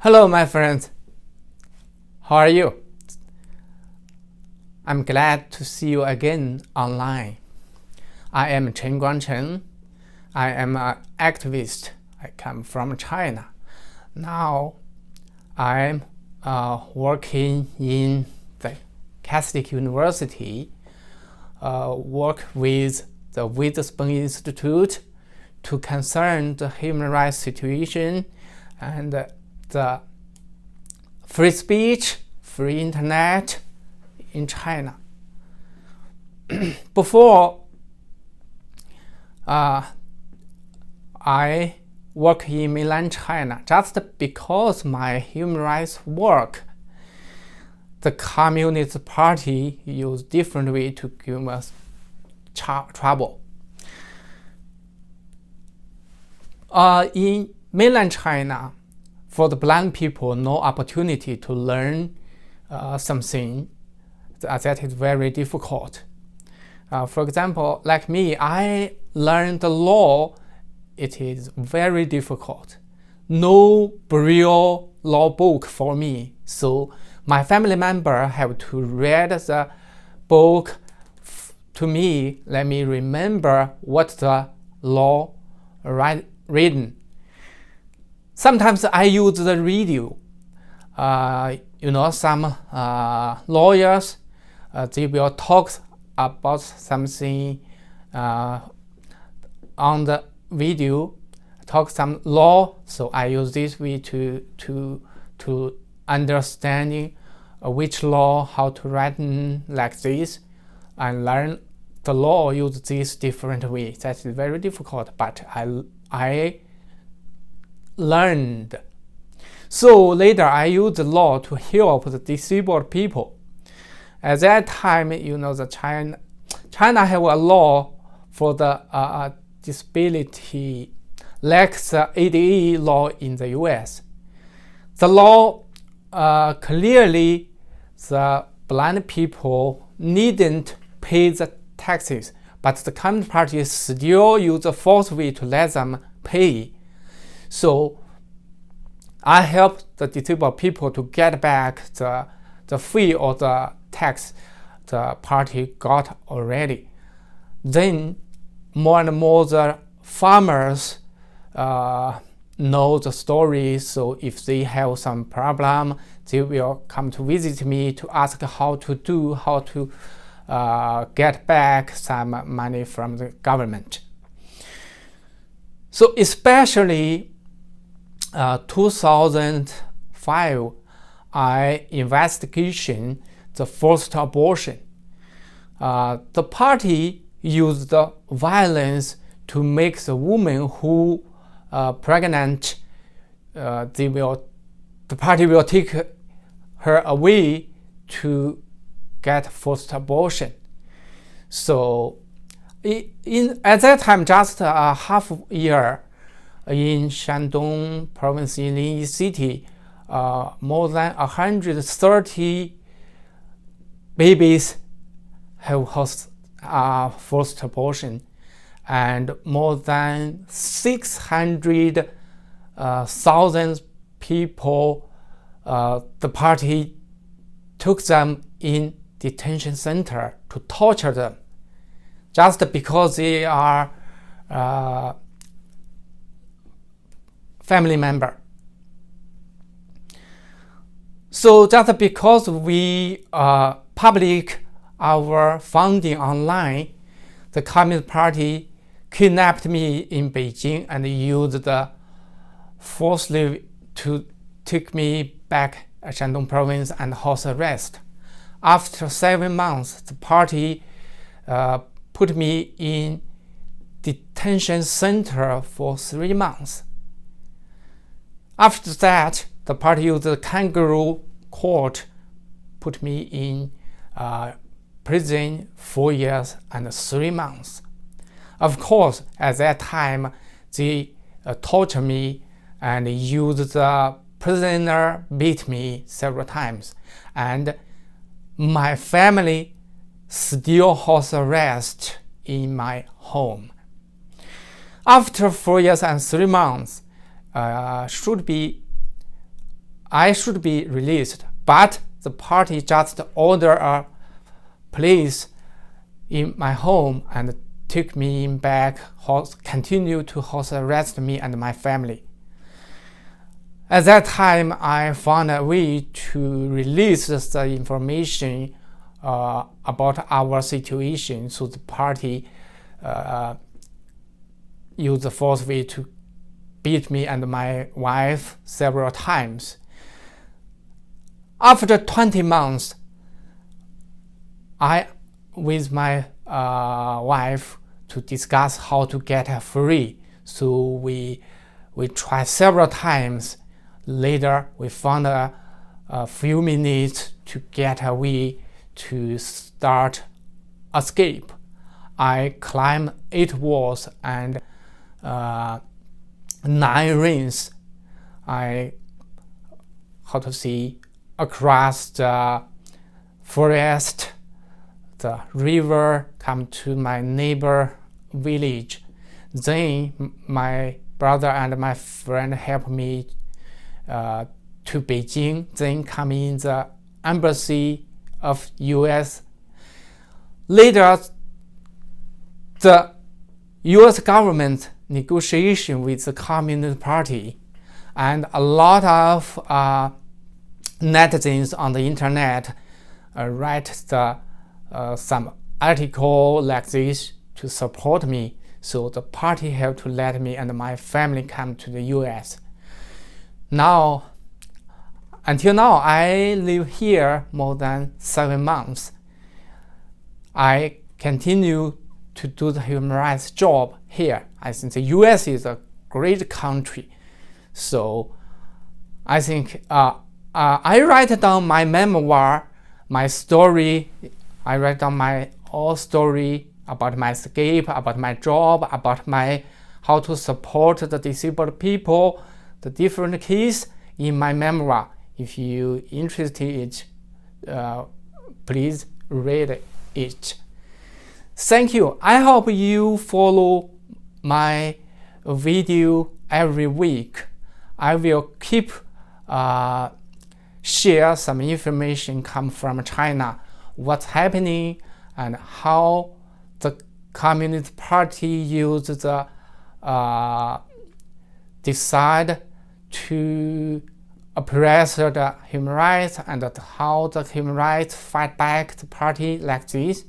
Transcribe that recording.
Hello, my friends. How are you? I'm glad to see you again online. I am Chen Guangcheng. I am an activist. I come from China. Now, I'm working in the Catholic University, work with the Witherspoon Institute to concern the human rights situation and the free speech, free internet in China. Before I work in mainland China, just because my human rights work, the Communist Party used different way to give us trouble. In mainland China, for the blind people, no opportunity to learn something that is very difficult. For example, like me, I learned the law. It is very difficult. No Braille law book for me, so my family member have to read the book to me. Let me remember what the law written. Sometimes I use the radio. Some lawyers, they will talk about something on the video, talk some law. So I use this way to understanding which law, how to write like this, and learn the law. Use this different way. That is very difficult, but I learned. So later I used the law to help the disabled people. At that time, the China have a law for the disability, like the ADA law in the US. The law clearly the blind people needn't pay the taxes, but the Communist Party still use the force way to let them pay. So I helped the disabled people to get back the fee or the tax the party got already. Then more and more the farmers know the story, so if they have some problem, they will come to visit me to ask how to get back some money from the government. So especially 2005, I investigation the forced abortion. The party used the violence to make the woman who pregnant. The party will take her away to get forced abortion. So at that time, just a half year, in Shandong province in Linyi city, more than 130 babies have forced abortion, and more than 600,000 people, the party took them in detention center to torture them, just because they are family member. So just because we public our funding online, the Communist Party kidnapped me in Beijing and used the forcibly to take me back to Shandong province and house arrest. After 7 months, the party put me in detention center for 3 months. After that, the party used the kangaroo court, put me in prison 4 years and 3 months. Of course, at that time, they tortured me and used the prisoner, beat me several times. And my family still house arrest in my home. After 4 years and 3 months, should be I should be released, but the party just ordered a police in my home and took me back, continue to house arrest me and my family. At that time, I found a way to release the information about our situation, so the party used the force way to beat me and my wife several times. After 20 months, I with my wife to discuss how to get her free. So we tried several times. Later, we found a few minutes to get away to start escape. I climbed 8 walls and 9 rings. Across the forest, the river, come to my neighbor village. Then my brother and my friend helped me to Beijing, then come in the embassy of US. Later, the US government negotiation with the Communist Party, and a lot of netizens on the internet write some article like this to support me. So the party helped to let me and my family come to the US. Now, until now, I live here more than 7 months. I continue to do the human rights job here. I think the US is a great country. So I think I write down my memoir, my story. I write down my whole story about my escape, about my job, about my how to support the disabled people, the different cases in my memoir. If you interested, please read it. Thank you. I hope you follow my video every week. I will keep share some information come from China, what's happening and how the Communist Party used the decide to oppress the human rights and how the human rights fight back the party like this.